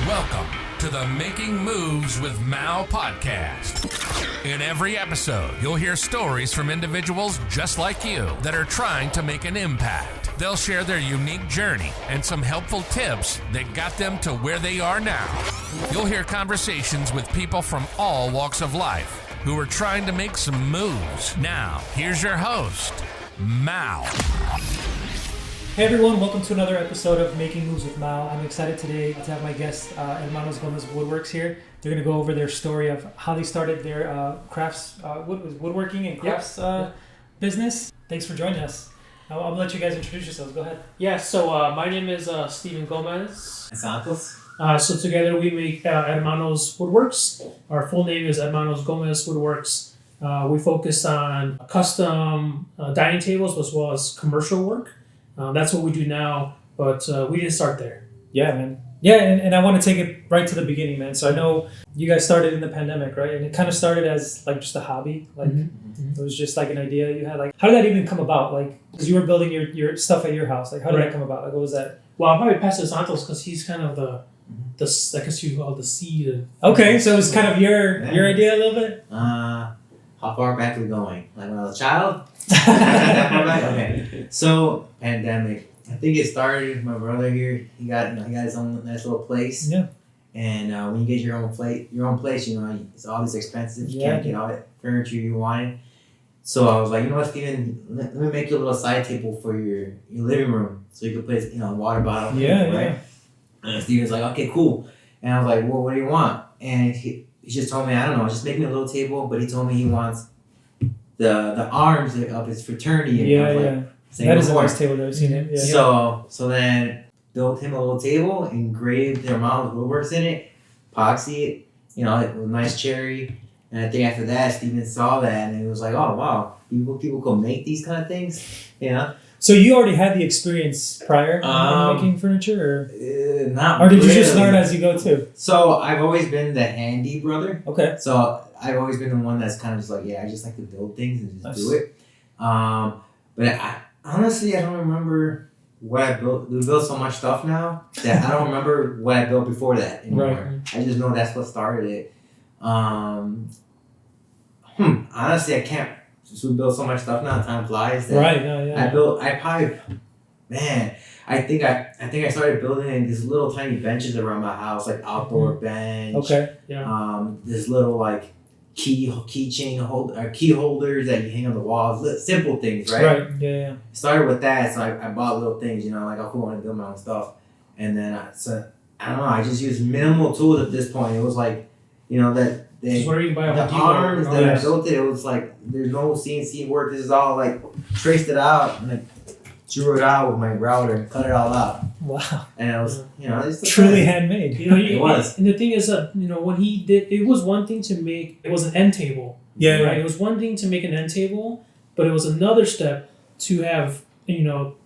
Welcome to the Making Moves with Mao podcast. In every episode, you'll hear stories from individuals just like you that are trying to make an impact. They'll share their unique journey and some helpful tips that got them to where they are now. You'll hear conversations with people from all walks of life who are trying to make some moves. Now, here's your host, Mao. Hey everyone, welcome to another episode of Making Moves with Mao. I'm excited today to have my guest, Hermanos Gomez Woodworks here. They're going to go over their story of how they started their crafts, woodworking and crafts business. Thanks for joining us. I'll let you guys introduce yourselves. Go ahead. Yeah, so my name is Steven Gomez. Santos. So together we make Hermanos Woodworks. Our full name is Hermanos Gomez Woodworks. We focus on custom dining tables as well as commercial work. That's what we do now, but we didn't start there. Yeah, man. Yeah, and I want to take it right to the beginning, man. So I know you guys started in the pandemic, right? And it kind of started as like just a hobby. Like it was just like an idea you had. Like, how did that even come about? Like, because you were building your stuff at your house. Like, how did that come about? Like, what was that? Well, I'll probably pass it to Santos because he's kind of the I guess you call it the seed. Okay, so it was kind of your idea a little bit? How far back are we going? Like when I was a child? That far back? Okay. So, pandemic. I think it started with my brother here. He got his own nice little place. Yeah. And when you get your own place, it's always expensive. You can't get all the furniture you wanted. So I was like, you know what, Steven, let me make you a little side table for your living room, so you can put a water bottle. Right? And Steven's like, okay, cool. And I was like, well, what do you want? And he just told me, I don't know, just make me a little table. But he told me he wants the arms of his fraternity. And that is a nice table. I've never seen it. Yeah. So then built him a little table, engraved their Hermanos Woodworks in it, epoxy it, with a nice cherry. And I think after that, Steven saw that and he was like, oh, wow, people could make these kind of things, So you already had the experience prior in making furniture? Or did you just learn as you go too? So I've always been the handy brother. Okay. So I've always been the one that's kind of just like, I just like to build things and just do it. But honestly, I don't remember what I built. We built so much stuff now that I don't remember what I built before that anymore. Right. I just know that's what started it. Honestly, I can't. Since we built so much stuff now, time flies. I think I started building these little tiny benches around my house, like outdoor bench. Okay. Yeah. This little like key holders that you hang on the walls. Simple things, right? Right. Yeah. Started with that, so I bought little things. Like I want to build my own stuff, and then I don't know. I just used minimal tools at this point. It was like, that. The arms that I built it was like there's no CNC work. This is all like traced it out and I drew it out with my router and cut it all out. Wow! And it was it's truly handmade. It was. And the thing is that when he did, it was one thing to make. It was an end table. Yeah. Right. It was one thing to make an end table, but it was another step to have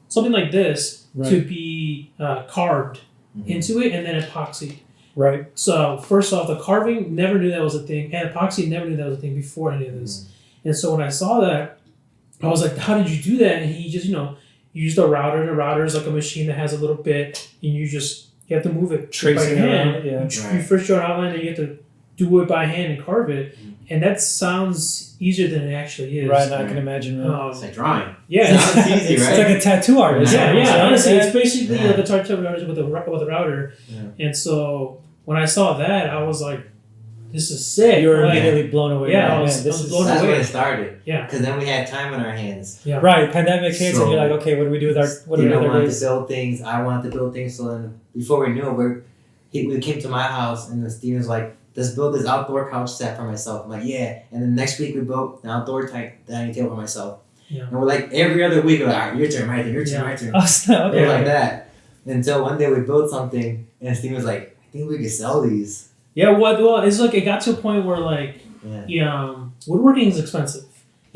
something like this to be carved into it and then epoxied. Right. So first off, the carving, never knew that was a thing, and epoxy, never knew that was a thing before any of this. And so when I saw that, I was like, how did you do that? And he just, used a router, and a router is like a machine that has a little bit, and you have to move it by hand. You first draw an outline, and you have to do it by hand and carve it. And that sounds easier than it actually is. Right, I can imagine. It's like drawing. Yeah. It's easy, right? It's like a tattoo artist. Yeah. Honestly, it's basically the tattoo artist with a router. Yeah. And so when I saw that, I was like, this is sick. You were immediately blown away. Yeah, I was blown away. That's when it started. Yeah. Because then we had time on our hands. Yeah. Right. Pandemic hits and you're like, okay, what do we do with our days? Wanted to build things. I wanted to build things. So then before we knew it, we came to my house and then Steven's like, let's build this outdoor couch set for myself. I'm like, yeah. And then next week we built an outdoor dining table for myself. Yeah. And we're like, every other week, we're like, all right, your turn, my turn, your turn, my turn. Okay. Like that. Until one day we built something and Steven was like, I think we could sell these. Yeah, well, it's like it got to a point where woodworking is expensive.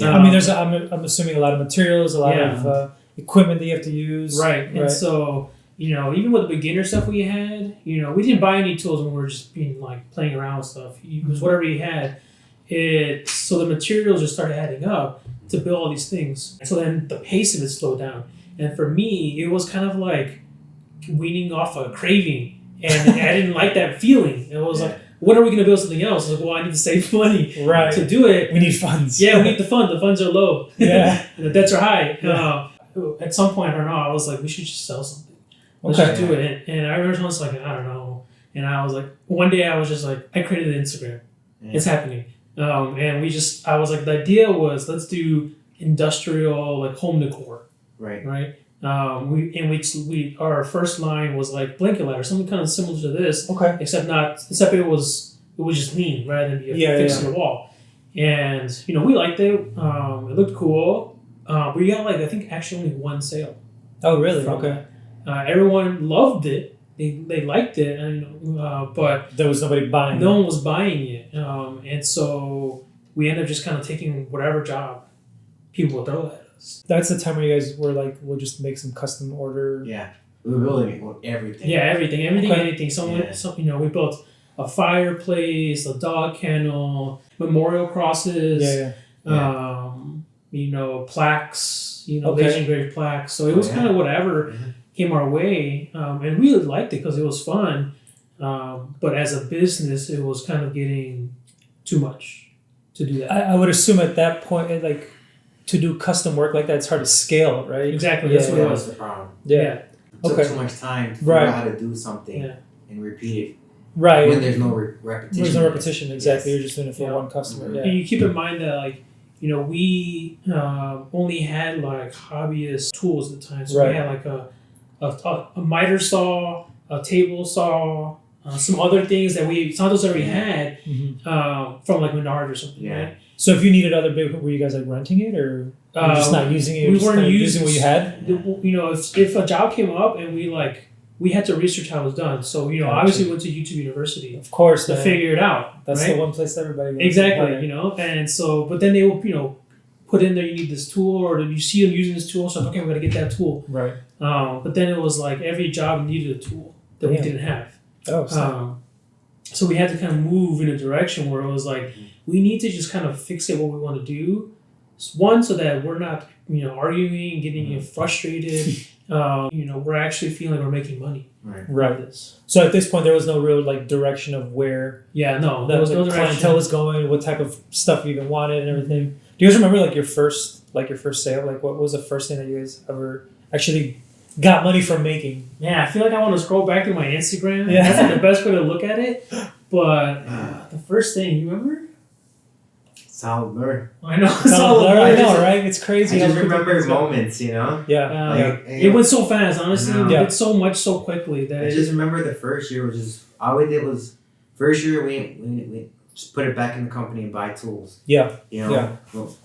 I mean, I'm assuming a lot of materials, a lot of equipment that you have to use. Right. And so, even with the beginner stuff we had, we didn't buy any tools when we were just playing around with stuff. It was whatever you had. So the materials just started adding up to build all these things. So then the pace of it slowed down. And for me, it was kind of like weaning off a craving. And I didn't like that feeling. It was like, when are we going to build something else? I was like, well, I need to save money to do it. We need funds. Yeah, we need the fund. The funds are low. Yeah. And the debts are high. Yeah. At some point, I don't know, I was like, we should just sell something. Let's just do it. And I remember I was like, I don't know. And I was like, one day I was just like, I created an Instagram. Yeah. It's happening. And I was like, the idea was, let's do industrial, like home decor. Right. Our first line was like blanket ladder, something kind of similar to this. Okay. Except it was just lean rather than be fixed on the wall. And, we liked it. It looked cool. We got I think actually only one sale. Oh, really? Okay. Everyone loved it. They liked it, but there was nobody buying. No one was buying it, and so we ended up just kind of taking whatever job people would throw at us. That's the time where you guys were like, we'll just make some custom order. Yeah, we were building everything. Yeah, everything, anything. We built a fireplace, a dog kennel, memorial crosses. Plaques. Laser engraved plaques. So it was kind of whatever. Came our way, and we really liked it because it was fun. But as a business, it was kind of getting too much to do that. I would assume at that point, to do custom work like that, it's hard to scale, right? Exactly. That's what it was. The problem. Yeah. It took too much time to figure out how to do something and repeat it. Right. When there's no repetition. There's no repetition, exactly. Yes. You're just doing it for one customer. Yeah. And you keep in mind that, we only had hobbyist tools at the time. So we had a miter saw, a table saw, some other things that Santos already had from Menard or something. Yeah. Right? So if you needed other big, were you guys renting it or just not using it? We weren't using what you had. If a job came up and we had to research how it was done. So obviously we went to YouTube University, of course, to figure it out. That's the one place everybody goes. Exactly. And so but then they will put in there, you need this tool, or you see them using this tool, so okay, we're gonna get that tool. Right. But then it was every job needed a tool that we didn't have. Oh. So we had to kind of move in a direction where it was we need to just kind of fixate what we want to do. One, so that we're not arguing, getting frustrated. We're actually feeling we're making money. Right. This. So at this point, there was no real direction of where. Yeah. No. There was no direction. Clientele was going. What type of stuff you even wanted and everything. Do you guys remember your first sale? What was the first thing that you guys ever actually got money from making? Yeah, I feel like I want to scroll back to my Instagram. Yeah. That's the best way to look at it. But the first thing, you remember? Solid blur. I know. Solid blur. I know, right? It's crazy. I just remember moments, Yeah. It went so fast, honestly. We did so much so quickly that I just remember the first year was just all we did was first year we just put it back in the company and buy tools. Yeah. When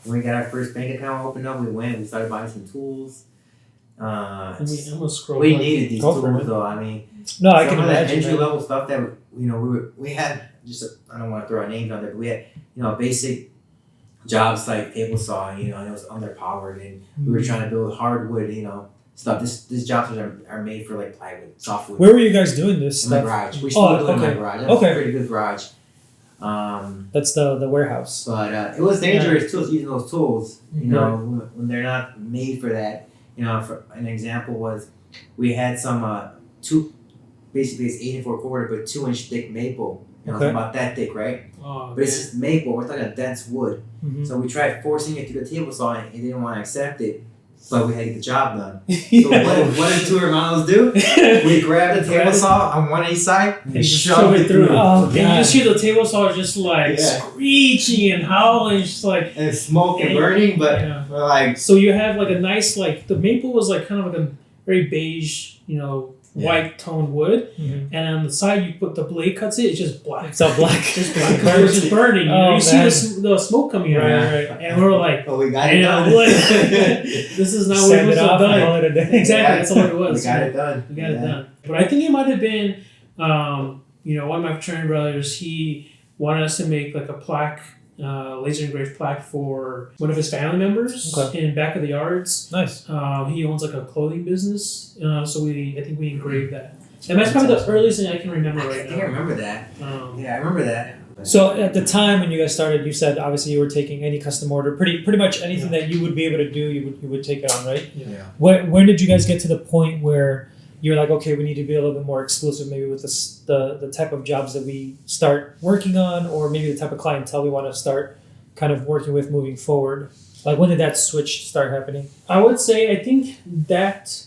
we got our first bank account opened up, we started buying some tools. I'm gonna scroll. We needed these tools though. I mean, no, I can some of that imagine entry level stuff that we had. Just I don't want to throw our names on there, but we had basic jobs like table saw. And it was underpowered, and we were trying to build hardwood. Stuff. These jobs are made for plywood, softwood. Where were you guys doing this? In my garage. We still do it in my garage. That's a pretty good garage. That's the warehouse. But it was dangerous too, using those tools. When they're not made for that. For an example was we had some basically it's 8 4/4 but 2-inch thick maple. It's about that thick, right? But it's just maple. We're talking dense wood. Mm-hmm. So we tried forcing it through the table saw, and it didn't want to accept it. But we had to get the job done. So what did two hermanos do? We grabbed the table saw on one each side and shoved it through. Oh, and you just hear the table saw just screeching and howling, just and smoke and burning. But we're so you have a nice the maple was kind of a very beige, white toned wood, and on the side you put the blade cuts it. It's just black. It's all black. Just black. It was just burning. You see the smoke coming out, and we're like, "Oh, we got it done." This is not what we was done. Exactly, that's all it was. We got it done. We got it done. But I think it might have been, one of my fraternity brothers. He wanted us to make a plaque. Laser engraved plaque for one of his family members in back of the yards. Nice. He owns a clothing business, so I think we engraved that. And that's probably the earliest thing I can remember right now. I think I remember that. I remember that. So at the time when you guys started, you said obviously you were taking any custom order, pretty much anything that you would be able to do, you would take it on, right? Yeah. When did you guys get to the point where you're like, okay, we need to be a little bit more exclusive, maybe with the type of jobs that we start working on, or maybe the type of clientele we want to start kind of working with moving forward? Like, when did that switch start happening? I would say, I think that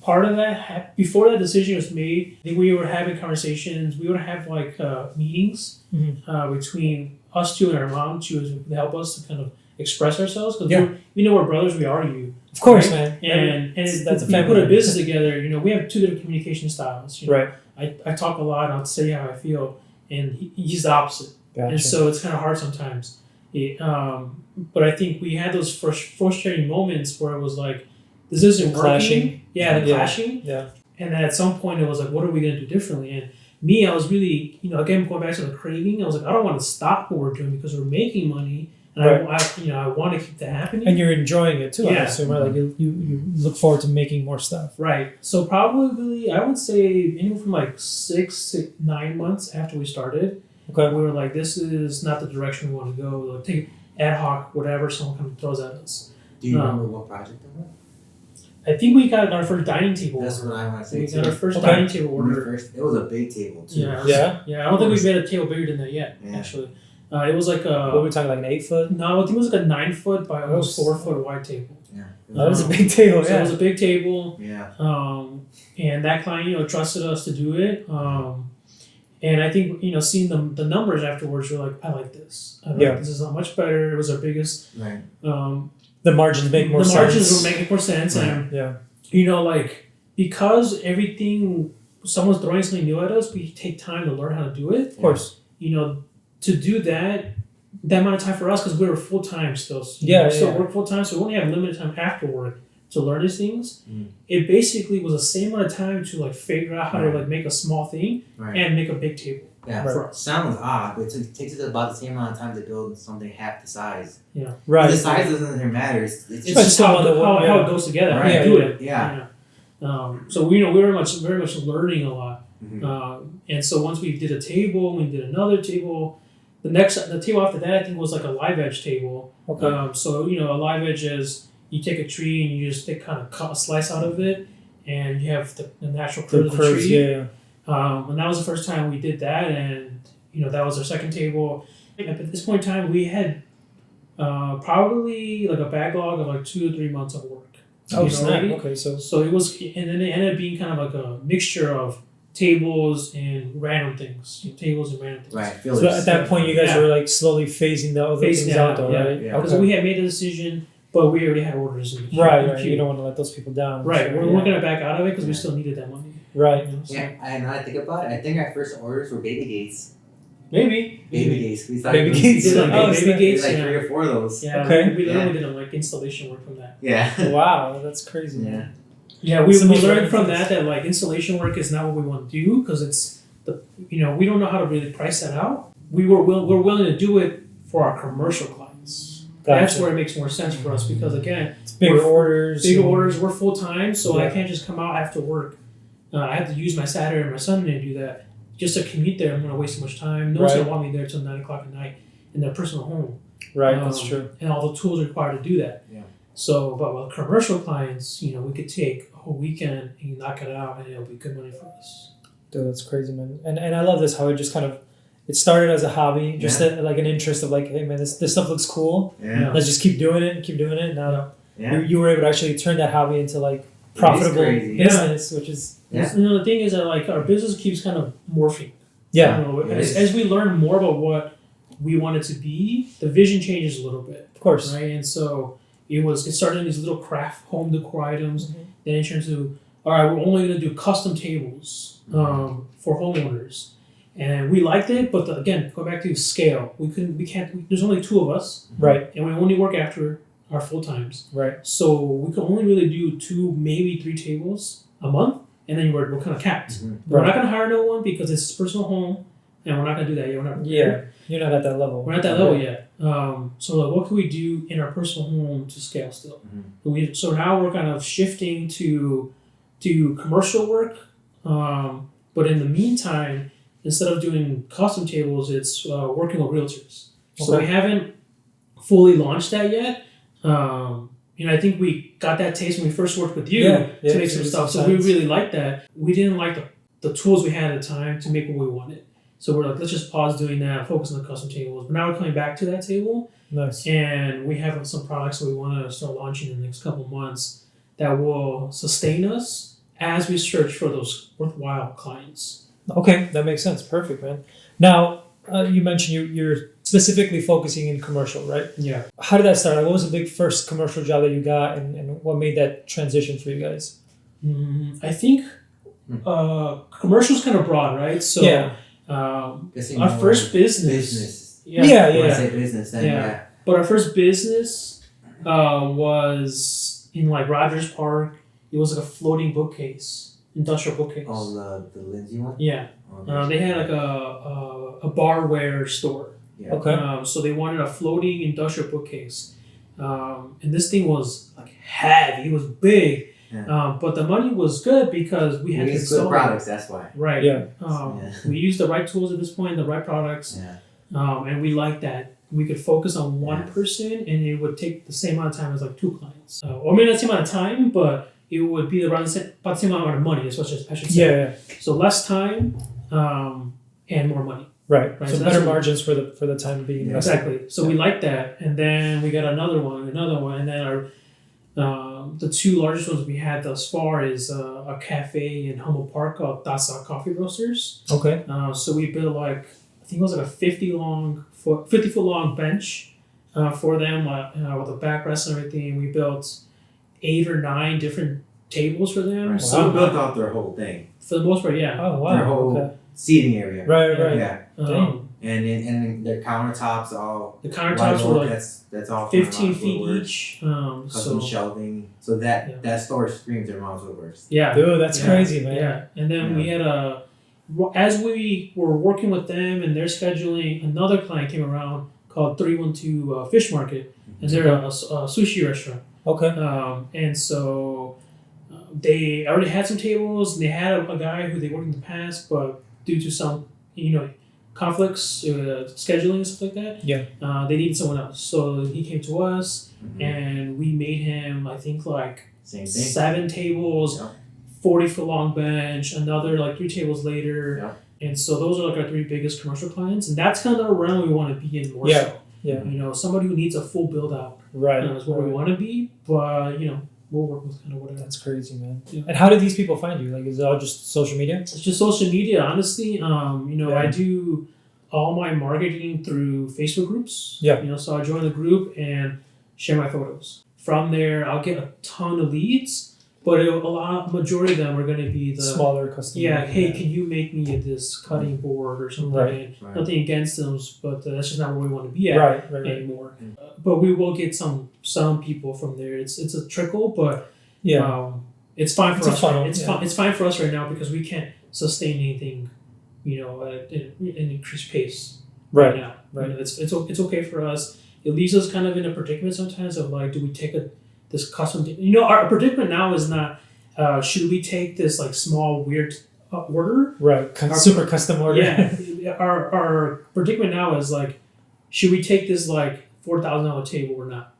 part of that, before that decision was made, I think we were having conversations. We would have like meetings between us two and our mom to help us to kind of express ourselves, because we know we're brothers, we argue. Of course, right? man. And that's a we family. put a business together. We have two different communication styles. Right. I talk a lot. I'll say how I feel, and he's the opposite. Gotcha. And so it's kind of hard sometimes. But I think we had those frustrating moments where it was like, this isn't clashing. working. Yeah, the clashing. Yeah. And then at some point it was like, what are we going to do differently? And me, I was really, again, going back to the craving, I was like, I don't want to stop what we're doing because we're making money. And I want to keep that happening. And you're enjoying it too, I Yeah. assume, right? Like you look forward to making more stuff. Right. So probably, I would say anywhere from like 6 to 9 months after we started, Okay. we were like, this is not the direction we want to go. Like, take ad hoc, whatever someone kind of throws at us. Do you remember what project that was? I think we got our first dining table. That's what I want to say. We too. got our first Okay. dining table order. It was a big table too. Yeah. I don't think we've made a table bigger than that yet, Yeah. actually. It was like What were we talking, like an 8 foot? no, I think it was like a 9 foot by almost 4 foot wide table. Yeah. That was a big table, So it was a big table. Yeah. And that client, trusted us to do it. And I think, seeing the numbers afterwards, we're like, I like this. This is not much better. It was our biggest. Right. The margins make more sense. The margins were making more sense. Right. And, Yeah. because someone's throwing something new at us, we take time to learn how to do it. Of course. To do that amount of time for us, because we were full time still. Yeah. Work full time, so we only have limited time after work to learn these things. Mm. It basically was the same amount of time to like figure out how to make a small thing and make a big table. Yeah. For us. Sounds odd, but it takes us about the same amount of time to build something half the size. Yeah. Right. The size doesn't matter. It's It's just just how it goes together. Right. How you do it. Yeah. So we were very much learning a lot. Mhm. And so once we did a table, we did another table. The table after that, I think, was like a live edge table. Okay. So a live edge is you take a tree and you just cut a slice out of it, and you have the natural curve of the tree. Yeah. And that was the first time we did that, and that was our second table. And at this point in time, we had probably like a backlog of like 2 or 3 months of work. Oh, snap. already. Okay, so it was, and then it ended up being kind of like a mixture of tables and random things. Tables and random things. Right. so at that point, you guys were like slowly phasing the other things out, though, right? Yeah. Because we had made the decision, but we already had orders in the queue. Right. You don't want to let those people down. Right. Sure, We're going to back out of it because we still needed that money. Right. So Yeah, and now I think about it, I think our first orders were baby gates. maybe. Baby gates. We Baby we gates. did like, Oh, baby snap. gates, like yeah. 3 or 4 of those. Yeah. Okay. We literally did like installation work from that. Yeah. Wow, that's crazy. Yeah. Man. Yeah, we Some of learned the from things. that like installation work is not what we want to do because it's we don't know how to really price that out. We're willing to do it for our commercial clients. That's Gotcha. where it makes more sense for us because again, It's bigger we're- orders. bigger and- orders. We're full time, so I Yeah. can't just come out after work. I have to use my Saturday and my Sunday to do that. Just to commute there, I'm going to waste so much time. No one's going to want me there till 9 o'clock at night in their personal home. Right, that's true. And all the tools required to do that. Yeah. So, but with commercial clients, we could take a whole weekend and knock it out, and it'll be good money for us. Dude, that's crazy, man. And I love this, how it just kind of, it started as a hobby, just like an interest of like, hey man, this stuff looks cool. Yeah. Let's just keep doing it. Now Yeah. you were able to actually turn that hobby into like profitable crazy. business, which is Yeah. The thing is that like our business keeps kind of morphing. yeah, As we learn more about what we want it to be, the vision changes a little bit. of course. Right, and so it started in these little craft home decor items. Mhm. Then it turned to, all right, we're only going to do custom tables for homeowners, and we liked it. But again, go back to scale. We can't. There's only 2 of us, Right, and we only work after our full times. right. So we can only really do 2, maybe 3 tables a month, and then we're kind of capped. Mhm. We're not going to hire no one because it's a personal home, and we're not going to do that yet. We're not. Yeah, you're not at that level. We're not at that level yet. So like, what can we do in our personal home to scale still? So now we're kind of shifting to commercial work. But in the meantime, instead of doing custom tables, it's working with realtors. So Okay. we haven't fully launched that yet. And And I think we got that taste when we first worked with you Yeah, to make some stuff. So we really liked that. We didn't like the tools we had at the time to make what we wanted. So we're like, let's just pause doing that, focus on the custom tables. But now we're coming back to that table. Nice. And we have some products that we want to start launching in the next couple of months that will sustain us as we search for those worthwhile clients. Okay, that makes sense. Perfect, man. Now, you mentioned you're specifically focusing in commercial, right? Yeah. How did that start? Like, what was the big first commercial job that you got, and what made that transition for you guys? I think commercial's kind of broad, right? So Yeah. our first business. When I say business, then yeah. But our first business was in like Rogers Park. It was like a floating bookcase, industrial bookcase. Oh, the Lindsay one? Yeah. They had like a barware store. Yeah. Okay. So they wanted a floating industrial bookcase. And this thing was like heavy. It was big. Yeah. But the money was good because we had to install good products, that's why. Right. Yeah. We used the right tools at this point, the right products. Yeah. And we liked that. We could focus on one person and it would take the same amount of time as like 2 clients. Or maybe not the same amount of time, but it would be around about the same amount of money, is what I should say. Yeah. So less time and more money. Right. Right, So so better that's margins for the time being. Yeah, exactly. So we liked that. And then we got another one. And then the 2 largest ones we had thus far is a cafe in Humboldt Park called Dasa Coffee Roasters. Okay. So we built like, I think it was like a 50 foot long bench for them with a backrest and everything. We built 8 or 9 different tables for them. Right. So So we built out their whole thing. for the most part, yeah. Oh wow. Their whole seating area. Right. Yeah. Um, And their countertops all the countertops were like that's all 15 Hermanos feet Woodworks, each. custom shelving. So that store screams Hermanos Woodworks. Yeah. Dude, that's crazy, man. Yeah. And then we had as we were working with them and their scheduling, another client came around called 312 Fish Market, and they're a sushi restaurant. Okay. And so they already had some tables, and they had a guy who they worked in the past, but due to some, conflicts, scheduling and stuff like that, they needed someone else. So he came to us, and we made him, I think, like Same thing. 7 tables, 40-foot long bench, another like 3 tables later. Yeah. And so those are like our 3 biggest commercial clients, and that's kind of the realm we want to be in more so. Yeah. Somebody who needs a full build out. Right. Is where we want to be, but we'll work with kind of whatever. That's crazy, man. Yeah. And how did these people find you? Like, is it all just social media? It's just social media, honestly. I do all my marketing through Facebook groups. Yeah. So I join the group and share my photos. From there, I'll get a ton of leads, but majority of them are going to be the smaller customers. Yeah. Hey, can you make me this cutting board or something? Right. Nothing against them, but that's just not where we want to be at Right. anymore. But we will get some people from there. It's a trickle, but it's fine for It's a us. funnel, It's fine for us right now because we can't sustain anything, at an increased pace right now. Right. It's okay for us. It leaves us kind of in a predicament sometimes of like, do we take this custom? Our predicament now is not should we take this like small weird order? Right. Super custom order. Yeah. Our predicament now is like, should we take this like $4,000 table or not?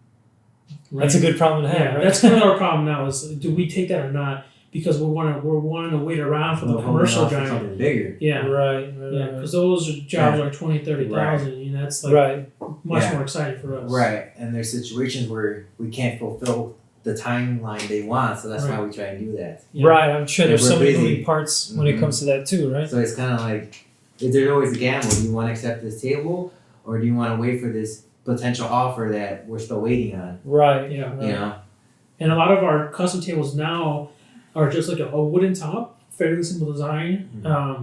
Right? That's a good problem to have. Yeah, right? that's kind of our problem now is, do we take that or not? Because we're wanting to wait around for the commercial giant. Something bigger. Yeah. Right. Yeah, because those jobs are 20, 30,000. And that's like much more exciting for us. Right, and there's situations where we can't fulfill the timeline they want, so that's why we try and do that. Yeah. Right. I'm sure there's so many busy. moving parts when it comes to that too, right? So it's kind of like, there's always a gamble. Do you want to accept this table, or do you want to wait for this potential offer that we're still waiting on? Right. Yeah. Right. And a lot of our custom tables now are just like a wooden top, fairly simple design,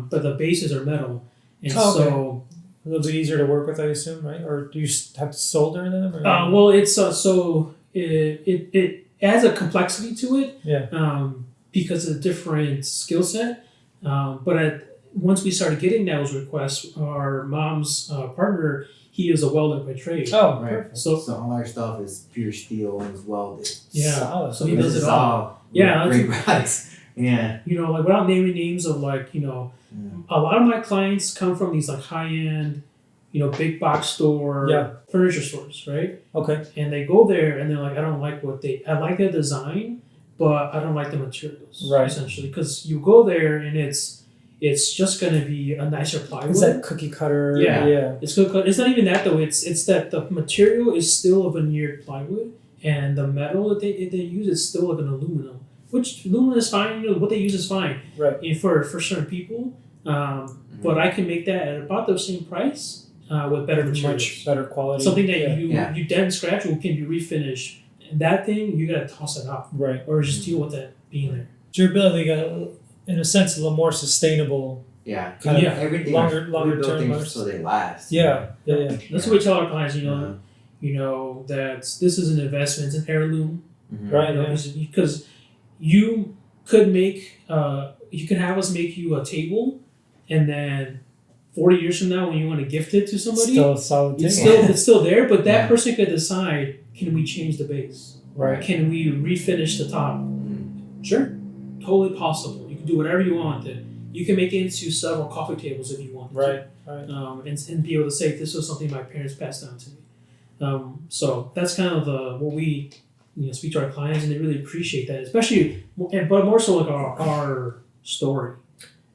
but the bases are metal. And so a little bit easier to work with, I assume, right? Or do you have to solder them? Or? well, it's so it adds a complexity to it. Yeah. Because of a different skill set. But once we started getting those requests, our mom's partner, he is a welder by trade. Oh, right. perfect. So all our stuff is pure steel and is welded. Yeah. Solid. So he does it all. Yeah, Great products. Yeah. Like without naming names of like, a lot of my clients come from these like high-end big box store, furniture stores, right? Okay. And they go there and they're like, I don't like I like the design, but I don't like the materials, right? Essentially, because you go there and it's just gonna be a nicer plywood. Is that cookie cutter? Yeah. It's good. It's not even that though. It's that the material is still a veneered plywood, and the metal that they use is still like an aluminum, which aluminum is fine. What they use is fine, right? And for certain people, but I can make that at about the same price with better materials, much better quality, something that you dent scratch can be refinished. And that thing you gotta toss it out, right? Or just deal with that being there. So you're building in a sense, a little more sustainable. Yeah. Kind of everything. longer we build term, things so they last. Yeah. That's what we tell our clients. That this is an investment, it's an heirloom, right? Because you could make, you could have us make you a table, and then 40 years from now, when you want to gift it to somebody, still a solid table. It's still there. But that person could decide: can we change the base? Right? Can we refinish the top? Sure, totally possible. You can do whatever you want with it. You can make it into several coffee tables if you want. Right. And be able to say this was something my parents passed down to me. So that's kind of what we speak to our clients, and they really appreciate that, especially, but more so like our story.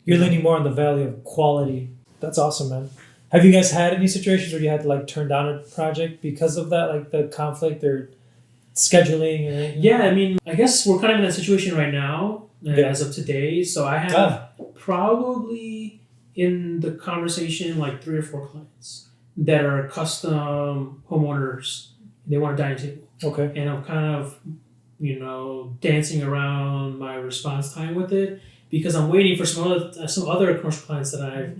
You're leaning more on the value of quality. That's awesome, man. Have you guys had any situations where you had to turn down a project because of that, the conflict or scheduling? Or, Yeah, I mean, I guess we're kind of in that situation right now as of today. So I have probably in the conversation 3 or 4 clients that are custom homeowners. They want a dining table. Okay. And I'm kind of, dancing around my response time with it because I'm waiting for some other commercial clients that I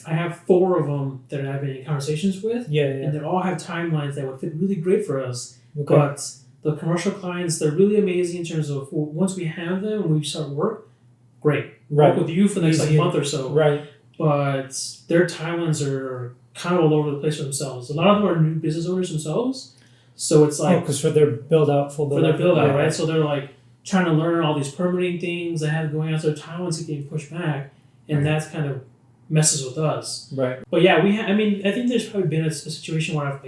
have 4 of them that I've been in conversations with. Yeah. And they all have timelines that would fit really great for us. Okay. But the commercial clients, they're really amazing in terms of once we have them and we start work, great. Right. Work with you for the next month or so. Right. But their timelines are kind of all over the place for themselves. A lot of them are new business owners themselves. So it's because for their build out, right? So they're trying to learn all these permitting things they have going on. So their timelines are getting pushed back. And that's kind of messes with us. Right. But yeah, I think there's probably been a situation where I've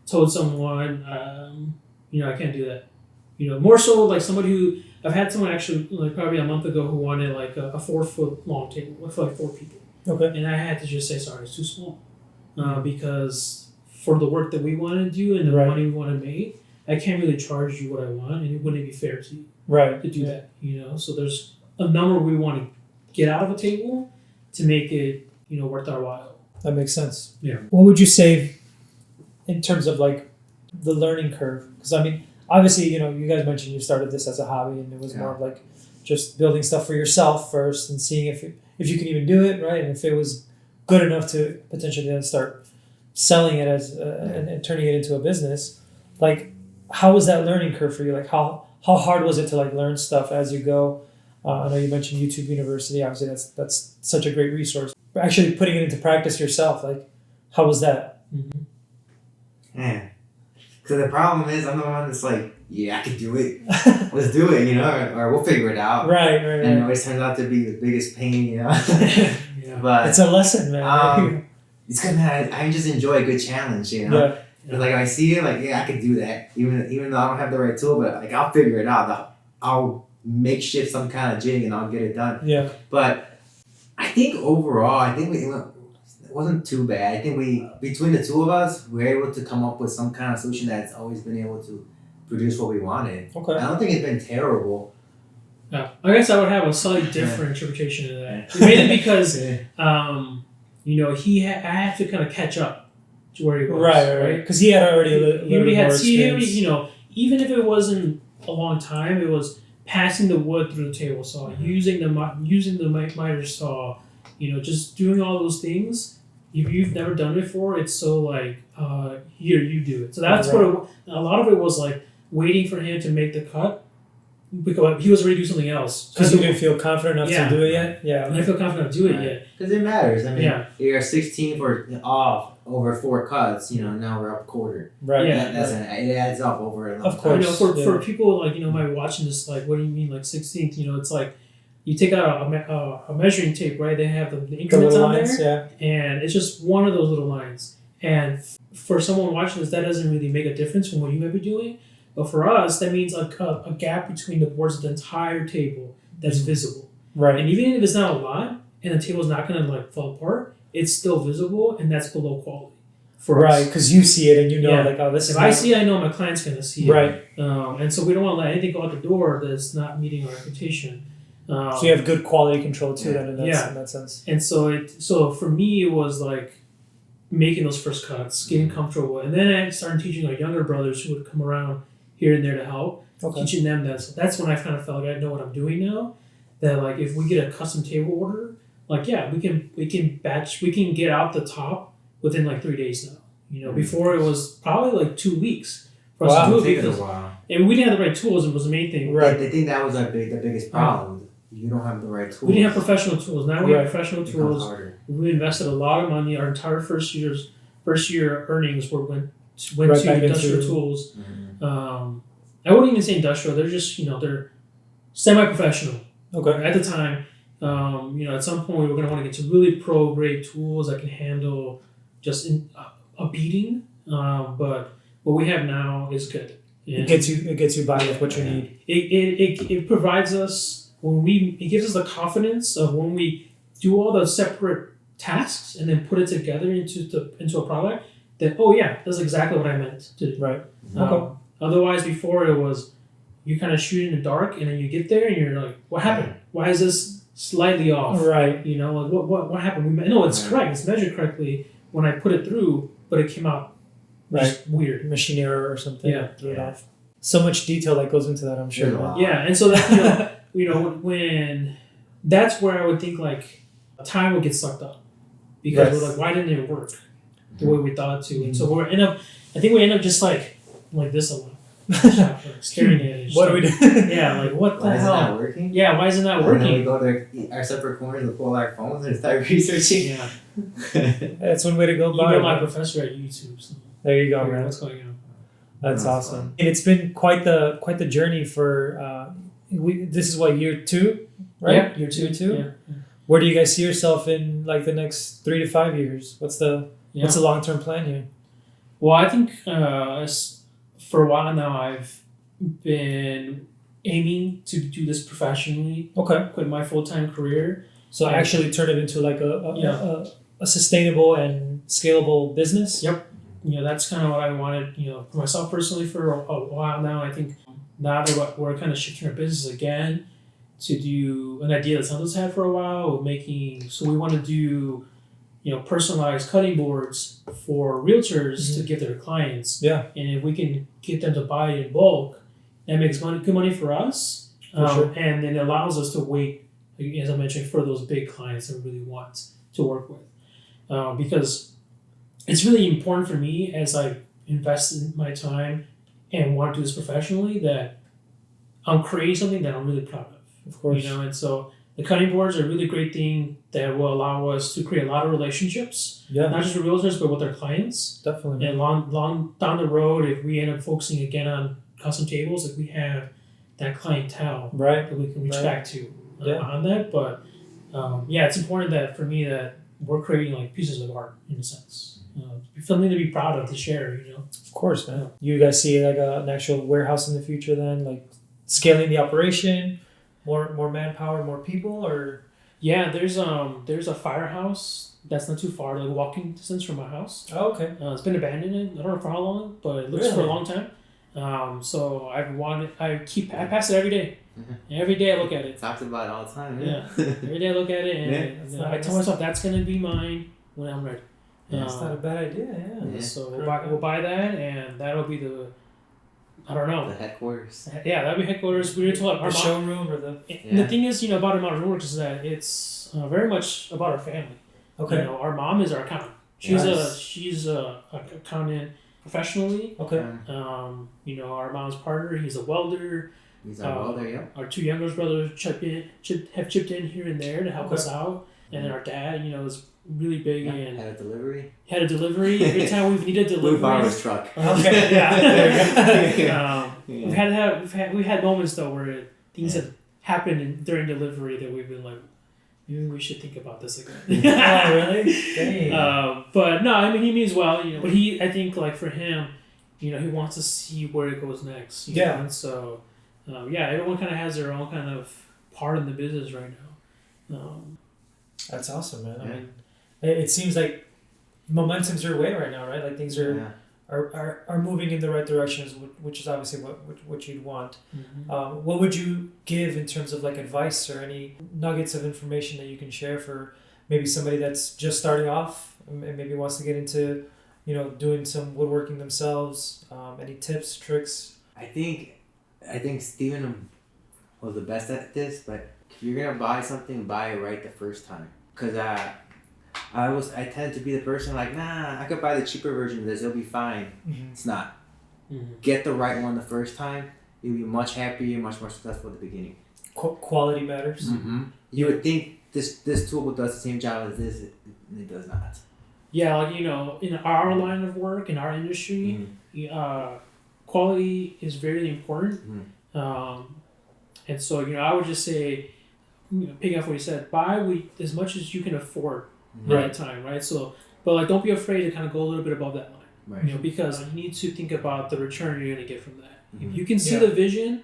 told someone, I can't do that. More so somebody who I've had someone actually probably a month ago who wanted a 4-foot long table for 4 people. Okay. And I had to just say, sorry, it's too small, because for the work that we want to do and the money we want to make, I can't really charge you what I want, and it wouldn't be fair to you. Right. To do that. So there's a number we want to get out of a table to make it worth our while. That makes sense. Yeah. What would you say in terms of the learning curve? Because obviously, you guys mentioned you started this as a hobby, and it was more of just building stuff for yourself first and seeing if you can even do it, right? And if it was good enough to potentially then start selling it as and turning it into a business. How was that learning curve for you? How hard was it to learn stuff as you go? I know you mentioned YouTube University. Obviously, that's such a great resource. But actually putting it into practice yourself, how was that? Mm-hmm. Yeah. So the problem is, I'm the one that's I could do it. Let's do it, or we'll figure it out. Right. And it always turns out to be the biggest pain, Yeah. But it's a lesson, man. It's good, man. I just enjoy a good challenge, Yeah. But I see it, I could do that. Even though I don't have the right tool, but I'll figure it out. I'll makeshift some kind of jig and I'll get it done. Yeah. But I think overall, it wasn't too bad. I think between the two of us, we were able to come up with some kind of solution that's always been able to produce what we wanted. Okay. I don't think it's been terrible. Yeah. I guess I would have a slightly different interpretation of that. Mainly because, I had to kind of catch up to where he was. Right. Because he had already even if it wasn't a long time, it was passing the wood through the table saw, using the miter saw, just doing all those things. If you've never done it before, it's so here, you do it. So that's what a lot of it was waiting for him to make the cut because he was ready to do something else. Because you didn't feel confident enough to do it yet? Yeah. I didn't feel confident enough to do it yet. Because it matters. You're 16 off over 4 cuts, now we're up a quarter. Right. Yeah. It adds up over a long Of course. For people might be watching this, what do you mean 16th? It's you take out a measuring tape, right? They have the increments on lines, there, and it's just one of those little lines. And for someone watching this, that doesn't really make a difference from what you might be doing. But for us, that means a gap between the boards of the entire table that's visible. Right. And even if it's not a lot, and the table's not going to like fall apart, it's still visible, and that's below quality. Right, because you see it and you know, like, oh, this is. If I see it, I know my client's going to see it. Right. And so we don't want to let anything go out the door that's not meeting our reputation. So you have good quality control too, then in that sense. And so for me, it was like making those first cuts, getting comfortable, and then I started teaching our younger brothers who would come around here and there to help, teaching them that. So that's when I kind of felt like I know what I'm doing now. That like if we get a custom table order, like we can get out the top within like 3 days now. You know, before it was probably like 2 weeks for us to do it because and we didn't have the right tools. It was the main thing. Right. I think that was the biggest problem. You don't have the right tools. We didn't have professional tools. Now we have professional tools. We invested a lot of money. Our entire first year earnings went to industrial tools. Mm-hmm. I wouldn't even say industrial. They're just they're semi-professional. Okay. At the time, at some point we were going to want to get to really pro grade tools that can handle just a beating. But what we have now is good. And it gets you by with what you need. It provides us. It gives us the confidence of when we do all the separate tasks and then put it together into a product that, that's exactly what I meant to do. Right. Otherwise, before it was you kind of shoot in the dark and then you get there and you're like, what happened? Why is this slightly off? Right. Like what happened? No, it's correct. It's measured correctly when I put it through, but it came out just weird. Machine error or something. Yeah. Threw it off. So much detail that goes into that, I'm sure. Yeah, and so that when that's where I would think like time would get sucked up because we're like, why didn't it work the way we thought it to? And so we end up just like this a lot. Staring at it. What do we do? Yeah, like what the hell? Why is it not working? Yeah, why isn't that working? And then we go to our separate corners and pull our phones and start researching. Yeah. That's one way to go by. Even my professor at YouTube. So there you go, man. What's going on? That's awesome. Fun. And it's been quite the journey for this is what, year 2, right? Yeah, year two. Yeah. Where do you guys see yourself in like the next 3 to 5 years? What's the long-term plan here? Well, I think for a while now I've been aiming to do this professionally. Okay. Quit my full-time career. So actually turn it into like a sustainable and scalable business. Yep. That's kind of what I wanted, for myself personally for a while now. I think now that we're kind of shifting our business again to do an idea that Santos had for a while of so we want to do, personalized cutting boards for realtors to give their clients. Yeah. And if we can get them to buy it in bulk, that makes good money for us. Sure. And then it allows us to wait, as I mentioned, for those big clients that we really want to work with. Because it's really important for me as I invest in my time and want to do this professionally that I'm creating something that I'm really proud of. Of course. And so the cutting boards are a really great thing that will allow us to create a lot of relationships. Yeah. Not just with realtors, but with our clients. Definitely. And long down the road, if we end up focusing again on custom tables, if we have that clientele that we can reach back to on that. But it's important that for me that we're creating like pieces of art in a sense. Something to be proud of, to share, Of course, man. You guys see like an actual warehouse in the future then, like scaling the operation, more manpower, more people, or? Yeah, there's a firehouse that's not too far, like walking distance from my house. Oh, okay. It's been abandoned. I don't know for how long, but it looks for a long time. So I pass it every day. Mm-hmm. Every day I look at it. Talks about it all the time. Yeah. Every day I look at it and I tell myself that's gonna be mine when I'm ready. That's not a bad idea, yeah. So we'll buy that, and that'll be the headquarters. Yeah, that'll be headquarters. We were told our showroom or the thing is, about Hermanos Woodworks is that it's very much about our family. Okay. Our mom is our accountant. She's a accountant professionally. Okay. Our mom's partner, he's a welder. He's a welder, yeah. Our 2 youngest brothers have chipped in here and there to help us out, and then our dad, is really big and had a delivery every time we've needed delivery. Blue Farmer's truck. Okay, yeah. We've had moments though where things have during delivery that we've been like, maybe we should think about this again. Oh, really? Dang. But no, I mean, he means well, but I think like for him, he wants to see where it goes next. You know? And so, everyone kind of has their own kind of part in the business right now. That's awesome, man. I mean, it seems like momentum's your way right now, right? Like things are moving in the right directions, which is obviously what you'd want. Mm-hmm. What would you give in terms of like advice or any nuggets of information that you can share for maybe somebody that's just starting off and maybe wants to get into, doing some woodworking themselves? Any tips, tricks? I think Steven was the best at this, but if you're gonna buy something, buy it right the first time. Cause I tend to be the person like, nah, I could buy the cheaper version of this, it'll be fine. Mm-hmm. It's not. Mm-hmm. Get the right one the first time. You'll be much happier, much more successful at the beginning. Quality matters. Mm-hmm. You would think this tool does the same job as this, and it does not. Yeah, like in our line of work, in our industry, quality is very important. Mm-hmm. And so I would just say, picking up what you said, buy as much as you can afford at that time, right? So, but like, don't be afraid to kind of go a little bit above that line, right? Because you need to think about the return you're going to get from that. Mm-hmm. If you can see the vision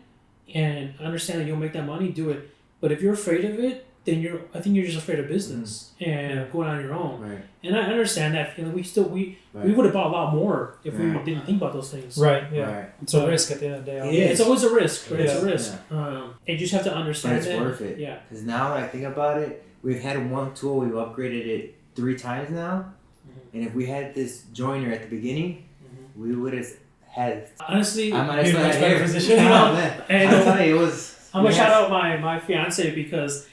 and understand that you'll make that money, do it. But if you're afraid of it, then I think you're just afraid of business and going on your own. Right. And I understand that feeling. We would have bought a lot more if we didn't think about those things. Right. Yeah. Right. It's a risk at the end of the day. Yeah, it's always a risk. Right? Yeah. It's a risk. Yeah. And you just have to understand but it's worth it. Yeah. Because now that I think about it, we've had one tool, we've upgraded it 3 times now. Mm-hmm. And if we had this joiner at the beginning, we would have had. Honestly, I might have you're in a much still better had position. And I'll tell you, it was. I'm gonna shout out my fiance because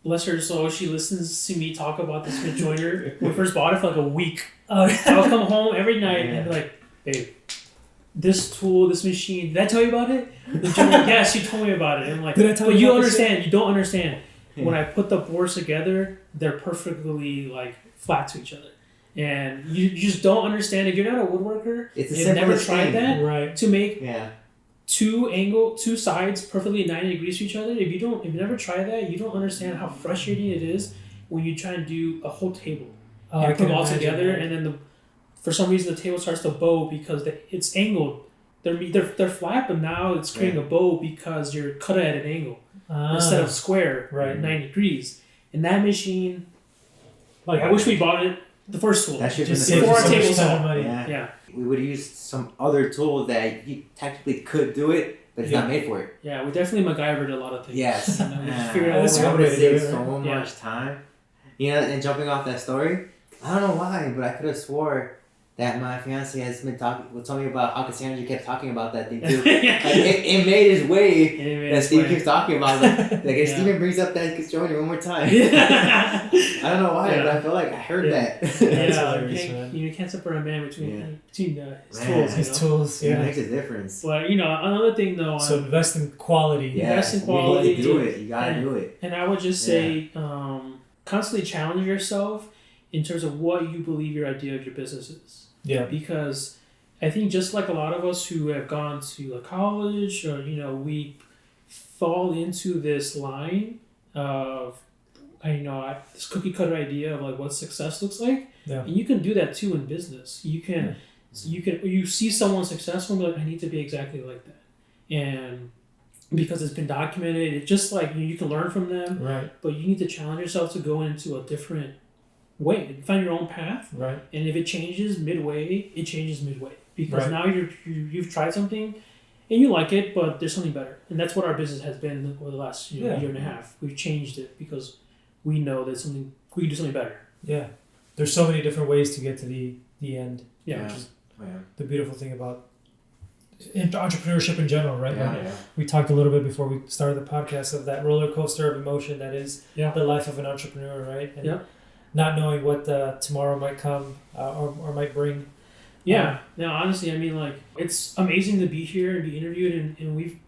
bless her soul, she listens to me talk about this Smith joiner. We first bought it for like a week. I'll come home every night and be like, babe, this tool, this machine, did I tell you about it? Yeah, she told me about it. And I'm like, did I tell but you you about understand, you don't understand. When I put the boards together, they're perfectly like flat to each other. And you just don't understand. If you're not a woodworker, It's you've never tried that, right? to make Yeah. two sides perfectly 90 degrees to each other. If you never try that, you don't understand how frustrating it is when you try and do a whole table and put them all together, and then for some reason the table starts to bow because it's angled. They're flat, but now it's creating a bow because you're cut at an angle instead of square, right, 90 degrees. And that machine, like, I wish we bought it the first tool. That should Just have been before the our first table ton saw. of money. Yeah. We would have used some other tool that you technically could do it, but it's not made for it. Yeah, we definitely MacGyvered a lot of things. Yes. And then we just figured out That's what a I we would way have to do saved it, so Yeah. much time. And jumping off that story, I don't know why, but I could have swore that my fiance has been told me about how Cassandra kept talking about that thing too. Yeah. Like, it made his way that Steve keeps talking about. Like if Yeah. Steven brings up that joiner one more time. Yeah. I don't know why, Yeah. but I feel like I heard that. That's Yeah, hilarious, you man. can't separate a man between his Man. tools. His tools, It yeah. makes a difference. But another thing though, So invest in quality. Yeah, Invest in you quality. need to do it. You gotta do it. and I would just say, constantly challenge yourself in terms of what you believe your idea of your business is. Yeah. Because I think just like a lot of us who have gone to a college or, we fall into this line of, this cookie cutter idea of like what success looks like. Yeah. And you can do that too in business. You see someone successful and be like, I need to be exactly like that. And because it's been documented, it's just like you can learn from them, Right. but you need to challenge yourself to go into a different way, find your own path. Right. And if it changes midway, it changes midway because Right. now you've tried something and you like it, but there's something better. And that's what our business has been over the last year and a half. We've changed it because we know that we can do something better. Yeah. There's so many different ways to get to the end. Yeah. Which is Yeah. the beautiful thing about entrepreneurship in general, right? Yeah. Like, we talked a little bit before we started the podcast of that roller coaster of emotion that is the life of an entrepreneur, right? And not knowing what tomorrow might come or might bring. Yeah. Now, honestly, I mean, like, it's amazing to be here and be interviewed, and we've,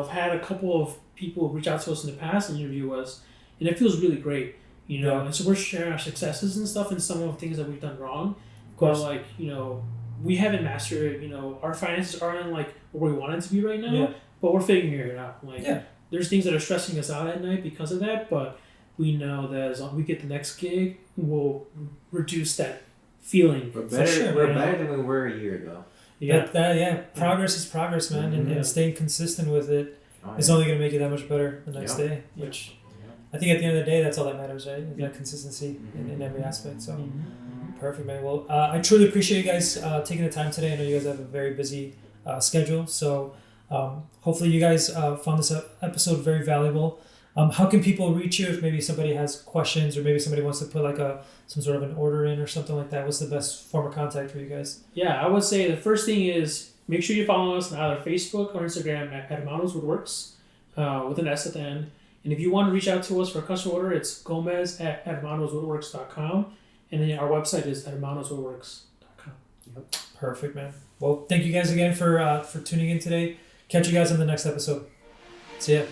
had a couple of people reach out to us in the past and interview us, and it feels really great, And so we're sharing our successes and stuff, and some of the things that we've done wrong. Of course, like, we haven't mastered it. Our finances aren't like where we want it to be right now, but we're figuring it out. Like, there's things that are stressing us out at night because of that, but we know that as long as we get the next gig, we'll reduce that feeling. We're better than we were a year ago. Yeah. Progress is progress, man, and staying consistent with it is only going to make you that much better the next day. Which I think at the end of the day, that's all that matters, right? Is that consistency in every aspect. So perfect, man. Well, I truly appreciate you guys taking the time today. I know you guys have a very busy schedule, so hopefully you guys found this episode very valuable. How can people reach you if maybe somebody has questions or maybe somebody wants to put like some sort of an order in or something like that? What's the best form of contact for you guys? Yeah, I would say the first thing is make sure you follow us on either Facebook or Instagram at Hermanos Woodworks with an S at the end. And if you want to reach out to us for a custom order, it's Gomez at hermanoswoodworks.com. And then our website is hermanoswoodworks.com. Yep. Perfect, man. Well, thank you guys again for tuning in today. Catch you guys on the next episode. See ya.